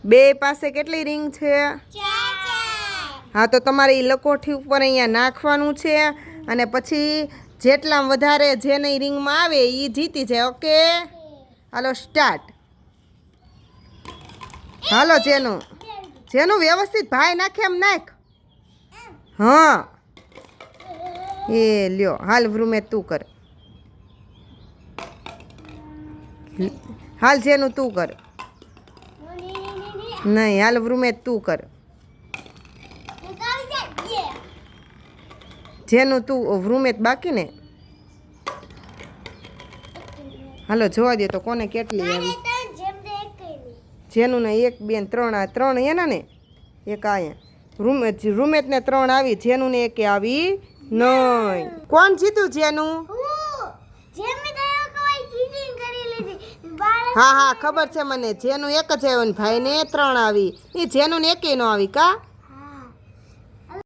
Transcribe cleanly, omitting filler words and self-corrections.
બે પાસે કેટલી રિંગ છે? હા, તો તમારે એ લકોઠી ઉપર અહીંયા નાખવાનું છે અને પછી જેટલા વધારે જેની રિંગમાં આવે એ જીતી જાય. ઓકે, હાલો સ્ટાર્ટ. હાલો જેનું વ્યવસ્થિત ભાઈ નાખે એમ નાખ. હા એ લ્યો, હાલ વૃમે તું કર. હાલ જેનું તું કર. નહીં, હાલ વૃમે તું કર. જેનું તું વૃમેત બાકી ને. હાલો જોવા દે તો કોને કેટલી આવી. જેનું ને 1 2 3 આ 3 એના ને એક આયા રૂમેત ને 3 આવી, જેનું ને 1 આવી નહીં. કોણ જીત્યું? જેનું. હા ખબર છે મને. જેનું 1 જ આવ્યો ને ભાઈ ને 3 આવી. એ જેનું ને 1 નો આવી કા.